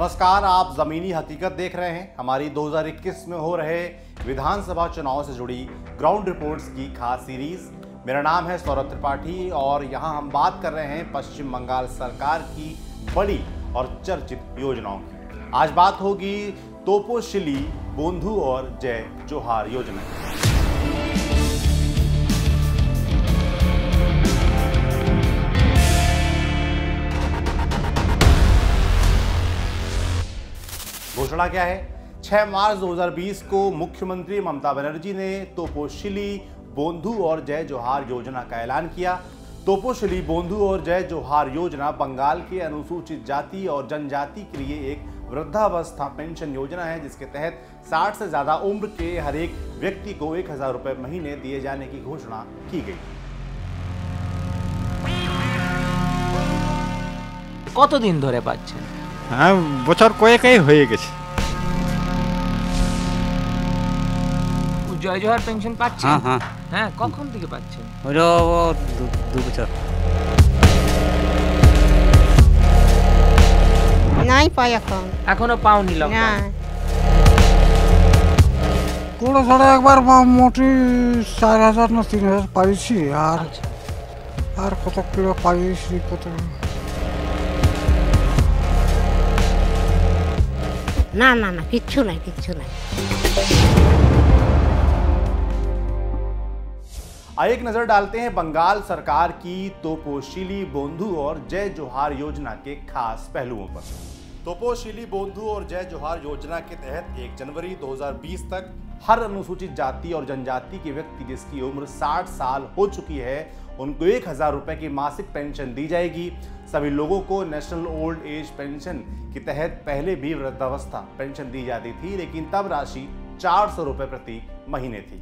नमस्कार, आप जमीनी हकीकत देख रहे हैं। हमारी 2021 में हो रहे विधानसभा चुनाव से जुड़ी ग्राउंड रिपोर्ट्स की खास सीरीज। मेरा नाम है सौरभ त्रिपाठी और यहां हम बात कर रहे हैं पश्चिम बंगाल सरकार की बड़ी और चर्चित योजनाओं की। आज बात होगी तोपोशिली बोंधु और जय जोहार योजना की। घोषणा क्या है? 6 मार्च 2020 को मुख्यमंत्री ममता बनर्जी ने तोपोशिली बोंधु और जय जोहार योजना का ऐलान किया। तोपोशिली बोंधु और जय जोहार योजना बंगाल के अनुसूचित जाति और जनजाति के लिए एक वृद्धावस्था पेंशन योजना है, जिसके तहत 60 से ज्यादा उम्र के हर एक व्यक्ति को 1000 रुपए महीने दिए जाने की घोषणा की गई। কতদিন ধরে পাচ্ছেন? হ্যাঁ, বছর কয়েকই হয়ে গেছে। জয় জোহার পেনশন পাচ্ছেন? হ্যাঁ হ্যাঁ হ্যাঁ, কখন থেকে পাচ্ছেন? হলো 2 বছর। নাই পাই এখনো পাওনি লোক? না, কোনো ধরে একবার মোটি 4000 না 3000 পাইছি। আর কত কিলো পাইছি কত না না না কিচ্ছু নাই। एक नजर डालते हैं बंगाल सरकार की तोपोशिली बोंधु और जय जोहार योजना के खास पहलुओं पर। तोपोशिली बोंधु और जय जोहार योजना के तहत 1 जनवरी 2020 तक हर अनुसूचित जाति और जनजाति के व्यक्ति जिसकी उम्र 60 साल हो चुकी है, उनको 1000 रुपए की मासिक पेंशन दी जाएगी। सभी लोगों को नेशनल ओल्ड एज पेंशन के तहत पहले भी वृद्धावस्था पेंशन दी जाती थी, लेकिन तब राशि 400 रुपए प्रति महीने थी।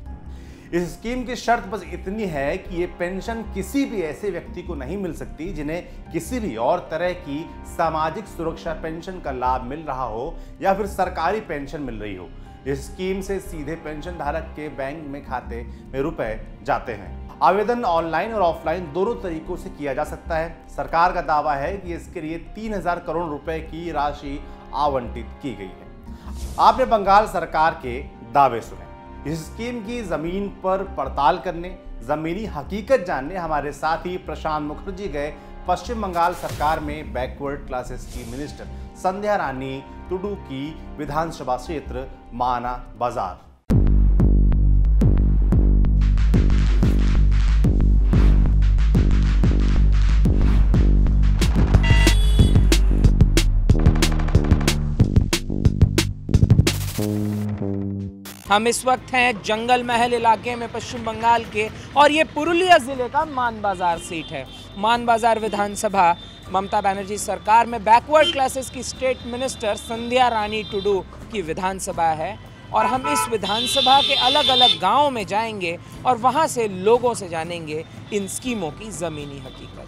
इस स्कीम की शर्त बस इतनी है कि ये पेंशन किसी भी ऐसे व्यक्ति को नहीं मिल सकती जिन्हें किसी भी और तरह की सामाजिक सुरक्षा पेंशन का लाभ मिल रहा हो या फिर सरकारी पेंशन मिल रही हो। इस स्कीम से सीधे पेंशन धारक के बैंक में खाते में रुपए जाते हैं। आवेदन ऑनलाइन और ऑफलाइन दोनों तरीकों से किया जा सकता है। सरकार का दावा है कि इसके लिए 3000 करोड़ रुपए की राशि आवंटित की गई है। आपने बंगाल सरकार के दावे सुने। इस स्कीम की जमीन पर पड़ताल करने, जमीनी हकीकत जानने हमारे साथी प्रशांत मुखर्जी गए पश्चिम बंगाल सरकार में बैकवर्ड क्लासेस की मिनिस्टर संध्या रानी टुडू की विधानसभा क्षेत्र माना बाजार। हम इस वक्त हैं जंगल महल इलाके में पश्चिम बंगाल के, और ये पुरुलिया जिले का मान बाजार सीट है। मान बाजार विधानसभा ममता बनर्जी सरकार में बैकवर्ड क्लासेस की स्टेट मिनिस्टर संध्या रानी टुडू की विधानसभा है। और हम इस विधानसभा के अलग अलग गांवों में जाएंगे और वहां से लोगों से जानेंगे इन स्कीमों की जमीनी हकीकत।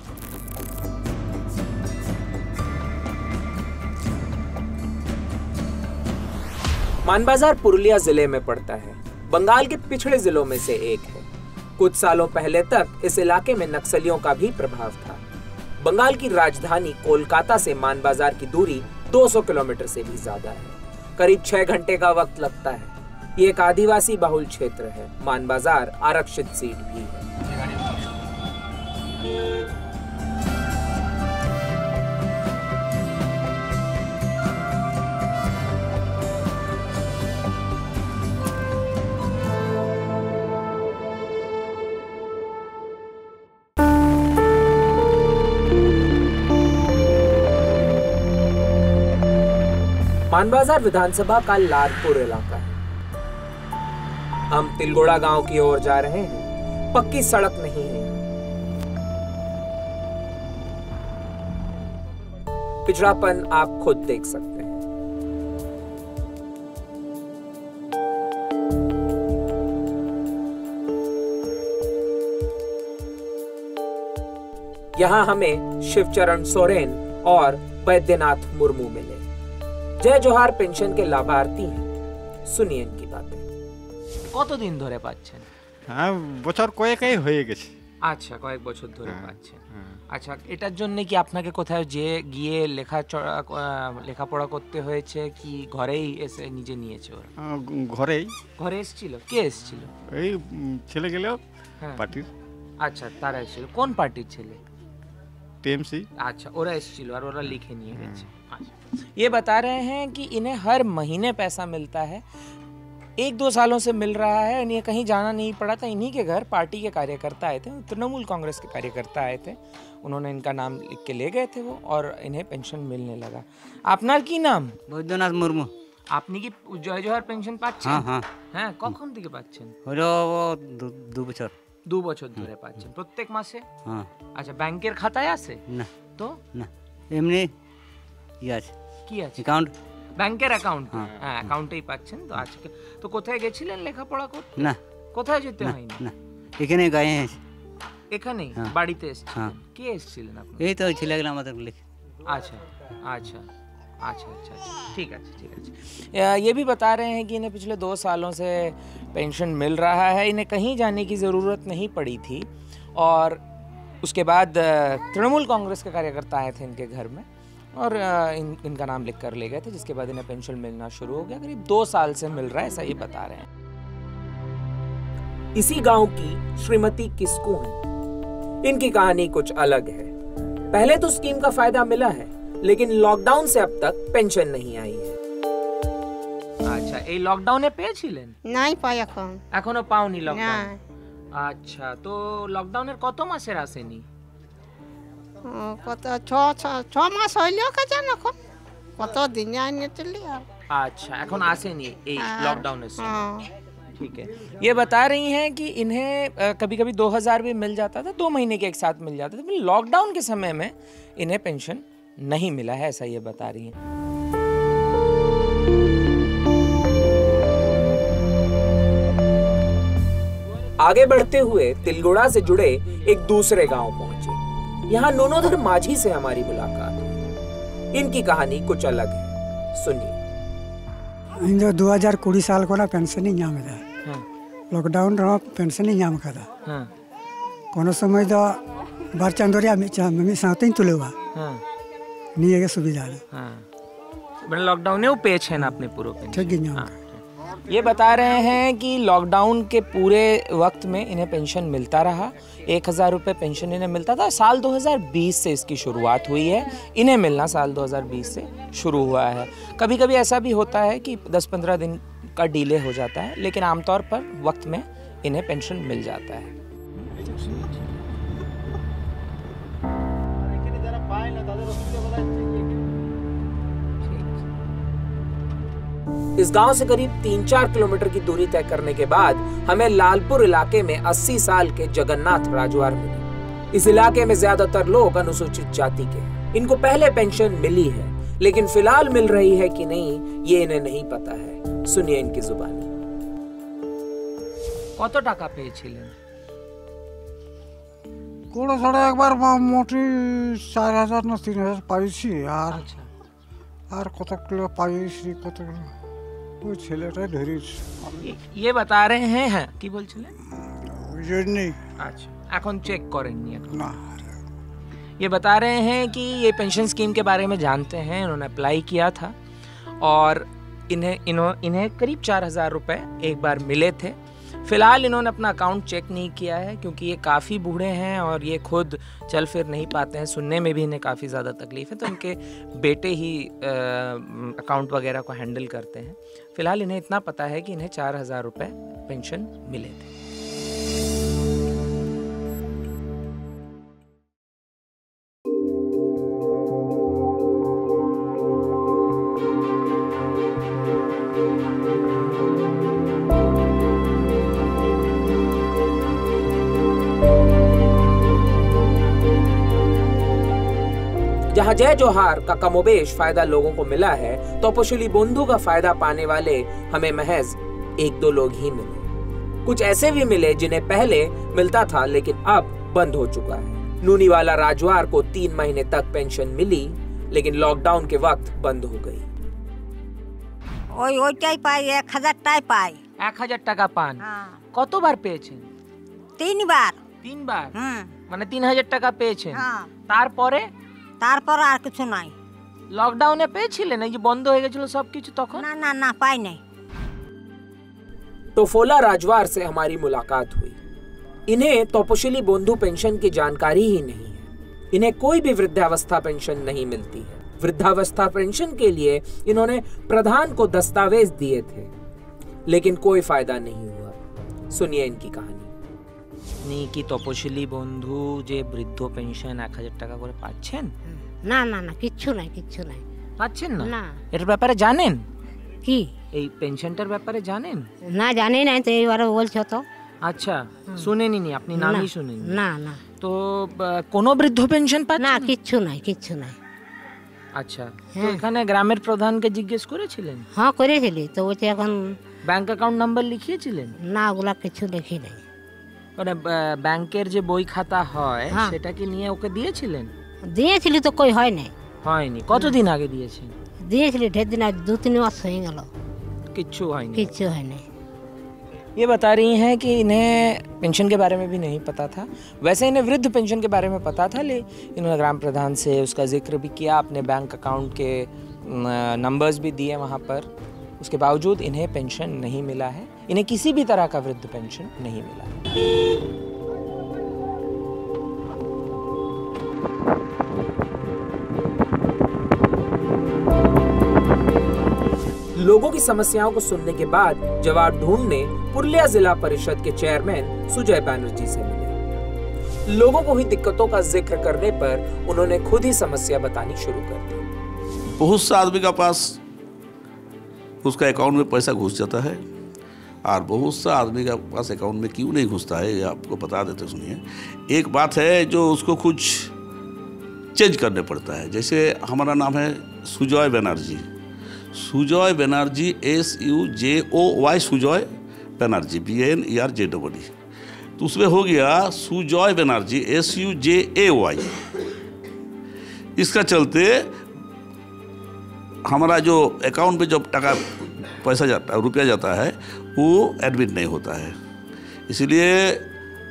मानबाजार पुरुलिया जिले में पड़ता है। बंगाल के पिछड़े जिलों में से एक है। कुछ सालों पहले तक इस इलाके में नक्सलियों का भी प्रभाव था। बंगाल की राजधानी कोलकाता से मानबाजार की दूरी 200 किलोमीटर से भी ज्यादा है। करीब 6 घंटे का वक्त लगता है। ये एक आदिवासी बहुल क्षेत्र है। मानबाजार आरक्षित सीट भी है। मानबाजार विधानसभा का लारपुर इलाका है। हम तिलगोड़ा गांव की ओर जा रहे हैं। पक्की सड़क नहीं है। पिछड़ापन आप खुद देख सकते हैं। यहां हमें शिवचरण सोरेन और वैद्यनाथ मुर्मू मिले। जय जोहार पेंशन के लाभार्थी हैं। सुनिए इनकी बातें। কতদিন ধরে পাচ্ছেন? হ্যাঁ, বছর কয়েকই হয়ে গেছে। আচ্ছা, কয়েক বছর ধরে পাচ্ছেন। আচ্ছা, এটার জন্য কি আপনাকে কোথাও যে গিয়ে লেখাপড়া করতে হয়েছে, কি ঘরেই এসে নিজে নিয়েছে ওরা? ঘরেই ঘরে এসেছিল? কে এসেছিল? এই ছেলে গেলেও হ্যাঁ। পার্টির अच्छा, तारा एसেছিল। কোন পার্টির ছেলে? टीएमसी। अच्छा, ওরা এসেছিল और ওরা लिखे नहीं गए। अच्छा, ये बता रहे हैं कि इन्हें हर महीने पैसा मिलता है, 1-2 सालों से मिल रहा है। इन्हें कहीं जाना नहीं पड़ा था। इन्हीं के घर पार्टी के कार्यकर्ता आए थे, तृणमूल कांग्रेस के कार्यकर्ता आए थे। उन्होंने इनका नाम लिख के ले गए थे वो, और इन्हें पेंशन मिलने लगा। আপনার কি নাম? বৈদ্যনাথ মুর্মু। আপনি কি জয় জোহার পেনশন পাচ্ছেন? হ্যাঁ হ্যাঁ হ্যাঁ, কখন থেকে পাচ্ছেন? হলো 2 বছর। 2 বছর ধরে পাচ্ছেন প্রত্যেক মাসে? হ্যাঁ। আচ্ছা, ব্যাংকের খাতায় আছে? না তো না, এমনি আছে কি আছে? অ্যাকাউন্ট। ব্যাংকের অ্যাকাউন্ট? হ্যাঁ, অ্যাকাউন্টেই পাচ্ছেন তো। আজকে তো কোথায় গেছিলেন লেখাপড়া করতে? না কোথায় যেতে হয়নি? না, এখানে গায়ে এখানেই হ্যাঁ। বাড়িতে এসেছিলেন? হ্যাঁ। কে এসেছিলেন আপনি? এই তো ছেলেগুলো আমাদের লিখে। अच्छा अच्छा अच्छा अच्छा अच्छा, ठीक है, ठीक है। ये भी बता रहे हैं कि इन्हें पिछले 2 सालों से पेंशन मिल रहा है। इन्हें कहीं जाने की ज़रूरत नहीं पड़ी थी, और उसके बाद तृणमूल कांग्रेस के कार्यकर्ता आए थे इनके घर में, और इनका नाम लिख कर ले गए थे, जिसके बाद इन्हें पेंशन मिलना शुरू हो गया। करीब 2 साल से मिल रहा है, ऐसा ही बता रहे हैं। इसी गांव की श्रीमती किस्कू हैं। इनकी कहानी कुछ अलग है। पहले तो स्कीम का फायदा मिला है, लेकिन लॉकडाउन से अब तक पेंशन नहीं आई है। আচ্ছা, এই লকডাউনে পেয়েছিলেন? নাই পাই এখন। এখনো পাওনি না, লকডাউন? আচ্ছা, তো লকডাউনের কত মাসের আসেনি? কত ছ মাস হইলেও কাজান এখন, কত দিনে আইনে চলি আর। अच्छा, এখন আসেনি এই লকডাউনের সময়। হ্যাঁ। ठीक है। ये बता रही हैं कि इन्हें कभी कभी 2000 भी मिल जाता था, 2 महीने के एक साथ मिल जाता था। लॉकडाउन के समय में इन्हें पेंशन नहीं मिला है, ऐसा ये बता रही हैं। आगे बढ़ते हुए तिलगुड़ा से जुड़े एक दूसरे गांव पहुंचे। यहाँ नोनोधर माझी से हमारी मुलाकात हुई। इनकी कहानी कुछ अलग है, सुनिए। ᱤᱧ ᱫᱚ 2020 ᱥᱟᱞ ᱠᱷᱚᱱᱟᱜ ᱯᱮᱱᱥᱚᱱᱤᱧ ᱧᱟᱢ ᱮᱫᱟ᱾ हाँ ᱞᱚᱠᱰᱟᱣᱩᱱ ᱨᱮᱦᱚᱸ ᱯᱮᱱᱥᱚᱱᱤᱧ ᱧᱟᱢ ᱟᱠᱟᱫᱟ᱾ हाँ ᱠᱳᱱᱳ ᱥᱚᱢᱚᱭ ᱫᱚ 2 ᱪᱟᱸᱫᱳ ᱨᱮᱭᱟᱜ ᱢᱤᱫ ᱥᱟᱶᱛᱮᱧ ᱛᱩᱞᱟᱹᱣᱟ᱾ हाँ ᱱᱤᱭᱟᱹᱜᱮ ᱥᱩᱵᱤᱫᱷᱟ ᱫᱚ᱾ हाँ, मैंने लॉकडाउन में पेज है ना अपने पूरे पे। ᱴᱷᱤᱠ ᱜᱤᱧ ᱧᱟᱢ हाँ। ᱟᱠᱟᱫᱟ। ये बता रहे हैं कि लॉकडाउन के पूरे वक्त में इन्हें पेंशन मिलता रहा। 1000 रुपये पेंशन इन्हें मिलता था। साल 2020 से इसकी शुरुआत हुई है। इन्हें मिलना साल 2020 से शुरू हुआ है। कभी कभी ऐसा भी होता है कि 10-15 दिन का डिले हो जाता है, लेकिन आमतौर पर वक्त में इन्हें पेंशन मिल जाता है। इस गांव से करीब 3-4 किलोमीटर की दूरी तय करने के बाद हमें लालपुर इलाके में 80 साल के जगन्नाथ राजवार मिले। इस इलाके में ज्यादातर लोग अनुसूचित जाति के हैं। इनको पहले पेंशन मिली है, लेकिन फिलहाल मिल रही है कि नहीं ये इन्हें नहीं पता है। सुनिए इनकी जुबानी। কত টাকা পেয়েছিলেন? কোনো সাড়ে একবার মোটি 4000 না 3000 পাইছি। আর আচ্ছা, আর কত কিলো পাইছি, কত কিলো ওই ছেলেটা ধরিস ये बता रहे हैं। হ্যাঁ, কি বলছিলেন? ওই জন্যই। अच्छा, এখন চেক করেননি এখন? না, ये बता रहे हैं कि ये पेंशन स्कीम के बारे में जानते हैं। इन्होंने अप्लाई किया था, और इन्हें करीब 4000 रुपये एक बार मिले थे। फ़िलहाल इन्होंने अपना अकाउंट चेक नहीं किया है, क्योंकि ये काफ़ी बूढ़े हैं और ये खुद चल फिर नहीं पाते हैं। सुनने में भी इन्हें काफ़ी ज़्यादा तकलीफ़ है, तो इनके बेटे ही अकाउंट वगैरह को हैंडल करते हैं। फ़िलहाल इन्हें इतना पता है कि इन्हें 4000 रुपये पेंशन मिले थे। जहाँ जय जोहार का कमोबेश फायदा लोगों को मिला है, तपोशिली बंधु का फायदा पाने वाले हमें महज 1-2 लोग ही मिले। कुछ ऐसे भी मिले जिन्हें पहले मिलता था, लेकिन अब बंद हो चुका है। नूनी वाला राजवार को 3 महीने तक पेंशन मिली, लेकिन लॉकडाउन के वक्त बंद हो गई। ওইটাই পাই, 1000টাই পাই। 1000 টাকা পান? হ্যাঁ, কতবার পেয়েছেন? 3বার। 3 বার হুম মানে 3000 টাকা পেয়েছেন। হ্যাঁ তারপরে তারপর আর কিছু নাই। লকডাউনে পেয়েছিলেন, এই যে বন্ধ হয়ে গেছিল সবকিছু তখন? না না না পাই নাই। टोफोला राजवार से हमारी मुलाकात हुई। इन्हें तपोशिली बंधु पेंशन की जानकारी ही नहीं है। इन्हें कोई भी वृद्धावस्था पेंशन नहीं मिलती है। वृद्धावस्था पेंशन के लिए इन्होंने प्रधान को दस्तावेज दिए थे, लेकिन कोई फायदा नहीं हुआ। सुनिए इनकी कहानी। কি তপশিলি বন্ধু যে বৃদ্ধ পেনশন 1000 টাকা করে পাচ্ছেন? না না না কিচ্ছু নাই, কিচ্ছু নাই। পাচ্ছেন না? না। এর ব্যাপারে জানেন? কি এই পেনশনটার ব্যাপারে জানেন? না জানি নাই তো, এইবারে বলছো তো। আচ্ছা, শুনেনি, আপনি নামই শুনেন? না না। তো কোনো বৃদ্ধ পেনশন পাচ্ছেন না কিচ্ছু নাই, কিচ্ছু নাই। আচ্ছা, তো এখানে গ্রামের প্রধানকে জিজ্ঞেস করেছিলেন? হ্যাঁ করেছিলি তো, বলছে এখন ব্যাংক অ্যাকাউন্ট নাম্বার লিখিয়েছিলেন? না ওগুলা কিছু লিখি নাই। মানে ব্যাংকের যে বই খাতা হয় হ্যাঁ। সেটা কি নিয়ে ওকে দিয়েছিলেন? দিয়েছিলি তো কই হয় নাই। হয়নি? কতদিন আগে দিয়েছেন? দিয়েছিলি ঢের দিন, আজ 2-3 মাস হয়ে গেল, কিচ্ছু হয়নি। কিচ্ছু হয় নাই। ये बता रही हैं कि इन्हें पेंशन के बारे में भी नहीं पता था। वैसे इन्हें वृद्ध पेंशन के बारे में पता था, लेकिन इन्होंने ग्राम प्रधान से उसका जिक्र भी किया, अपने बैंक अकाउंट के नंबर्स भी दिए वहाँ पर। उसके बावजूद इन्हें पेंशन नहीं मिला है। इन्हें किसी भी तरह का वृद्ध पेंशन नहीं मिला है। लोगों की समस्याओं को सुनने के बाद जवाब ढूंढने पुरुलिया जिला परिषद के चेयरमैन सुजय बैनर्जी से मिले। लोगों को हुई दिक्कतों का जिक्र करने पर उन्होंने खुद ही समस्या बतानी शुरू कर दी। बहुत सा आदमी का पास उसका अकाउंट में पैसा घुस जाता है, और बहुत सा आदमी का पास अकाउंट में क्यों नहीं घुसता है, ये आपको बता देते सुनिए। एक बात है जो उसको कुछ चेंज करने पड़ता है। जैसे हमारा नाम है सुजय बैनर्जी, सुजय बैनर्जी SUJOY, सुजय बैनर्जी BNERJEE। तो उसमें हो गया सुजय बैनर्जी SUJAY। इसका चलते हमारा जो अकाउंट में जब पैसा जाता है, रुपया जाता है, वो एडमिट नहीं होता है। इसीलिए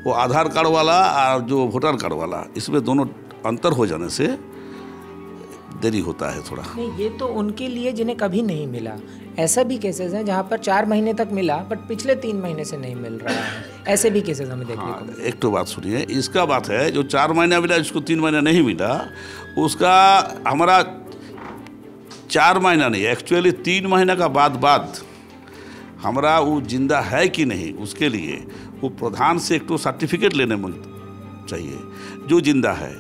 वो आधार कार्ड वाला और जो वोटर कार्ड वाला, इसमें दोनों अंतर हो जाने से देरी होता है थोड़ा। नहीं, ये तो उनके लिए जिन्हें कभी नहीं मिला। ऐसा भी केसेस हैं जहाँ पर 4 महीने तक मिला बट पिछले 3 महीने से नहीं मिल रहा है। ऐसे भी केसेस हमें देखने को मिले। एक तो बात सुनिए, इसका बात है जो 4 महीना मिला, जिसको 3 महीना नहीं मिला, उसका हमारा 4 महीना नहीं, एक्चुअली 3 महीना का बाद हमारा वो जिंदा है कि नहीं, उसके लिए वो प्रधान से एक तो सर्टिफिकेट लेने में चाहिए जो जिंदा है।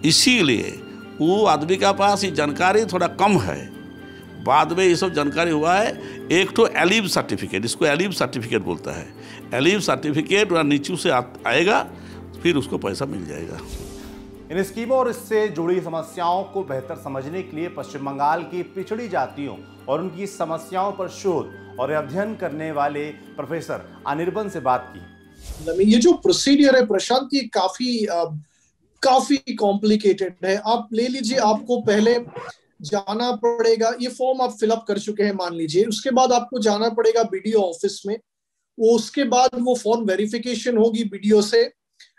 इसीलिए वो आदमी का पास ये जानकारी थोड़ा कम है। बाद में ये सब जानकारी हुआ है। एक तो एलिव सर्टिफिकेट, इसको एलिव सर्टिफिकेट बोलता है। एलिव सर्टिफिकेट वह नीचे से आएगा, फिर उसको पैसा मिल जाएगा। इन स्कीमों और इससे जुड़ी समस्याओं को बेहतर समझने के लिए पश्चिम बंगाल की पिछड़ी जातियों और उनकी समस्याओं पर शोध और अध्ययन करने वाले प्रोफेसर अनिर्बन से बात की। ये जो प्रोसीडियर है प्रशांत, ये काफी कॉम्प्लिकेटेड है। आप ले लीजिए, आपको पहले जाना पड़ेगा, ये फॉर्म आप फिलअप कर चुके हैं मान लीजिए, उसके बाद आपको जाना पड़ेगा बीडीओ ऑफिस में। वो उसके बाद वो फॉर्म वेरिफिकेशन होगी बीडीओ से,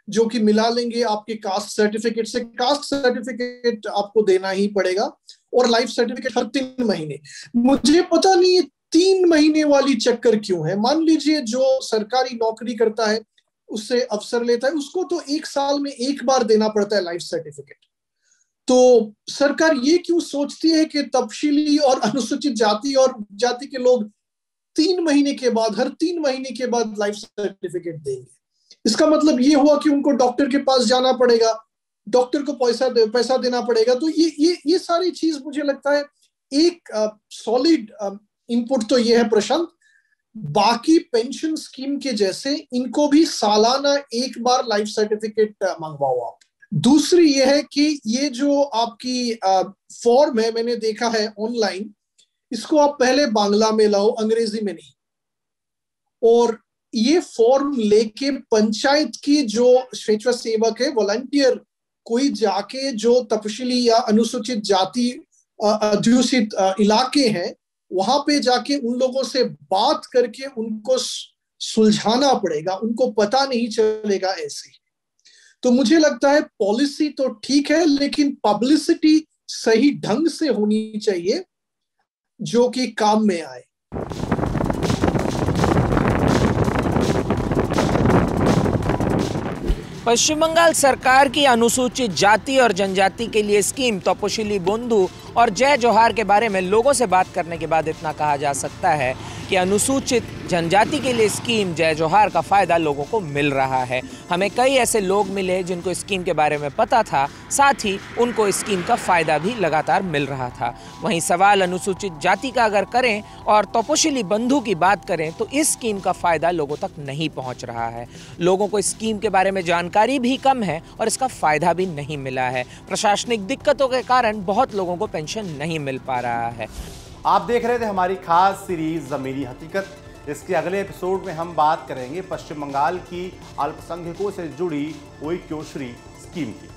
जो कि मिला लेंगे आपके कास्ट सर्टिफिकेट से। कास्ट सर्टिफिकेट आपको देना ही पड़ेगा, और लाइफ सर्टिफिकेट हर 3 महीने। मुझे पता नहीं ये 3 महीने वाली चक्कर क्यों है। मान लीजिए जो सरकारी नौकरी करता है, उससे अफसर लेता है, उसको तो 1 साल में 1 बार देना पड़ता है लाइफ सर्टिफिकेट। तो सरकार ये क्यों सोचती है कि तपशीली और अनुसूचित जाति और जाति के लोग 3 महीने के बाद, हर 3 महीने के बाद लाइफ सर्टिफिकेट देंगे? इसका मतलब ये हुआ कि उनको डॉक्टर के पास जाना पड़ेगा, डॉक्टर को पैसा देना पड़ेगा। तो ये सारी चीज मुझे लगता है एक सॉलिड इनपुट तो ये है प्रशांत, बाकी पेंशन स्कीम के जैसे इनको भी सालाना 1 बार लाइफ सर्टिफिकेट मंगवाओ आप। दूसरी ये है कि ये जो आपकी फॉर्म है, मैंने देखा है ऑनलाइन, इसको आप पहले बांग्ला में लाओ, अंग्रेजी में नहीं। और ये फॉर्म लेके पंचायत की जो स्वेच्छासेवक है, वॉलंटियर, कोई जाके जो तपशीली या अनुसूचित जाति अध्युषित इलाके हैं, वहां पे जाके उन लोगों से बात करके उनको सुलझाना पड़ेगा। उनको पता नहीं चलेगा ऐसे। तो मुझे लगता है पॉलिसी तो ठीक है, लेकिन पब्लिसिटी सही ढंग से होनी चाहिए जो कि काम में आए। पश्चिम बंगाल सरकार की अनुसूचित जाति और जनजाति के लिए स्कीम तपोशिली बोंधु और जय जोहार के बारे में लोगों से बात करने के बाद इतना कहा जा सकता है कि अनुसूचित जनजाति के लिए स्कीम जय जोहार का फ़ायदा लोगों को मिल रहा है। हमें कई ऐसे लोग मिले जिनको स्कीम के बारे में पता था, साथ ही उनको स्कीम का फ़ायदा भी लगातार मिल रहा था। वहीं सवाल अनुसूचित जाति का अगर करें और तपोशिली बंधु की बात करें तो इस स्कीम का फ़ायदा लोगों तक नहीं पहुंच रहा है। लोगों को स्कीम के बारे में जानकारी भी कम है और इसका फ़ायदा भी नहीं मिला है। प्रशासनिक दिक्कतों के कारण बहुत लोगों को पेंशन नहीं मिल पा रहा है। आप देख रहे थे हमारी खास सीरीज ज़मीरी हकीकत। इसके अगले एपिसोड में हम बात करेंगे पश्चिम बंगाल की अल्पसंख्यकों से जुड़ी ओई क्योश्री स्कीम की।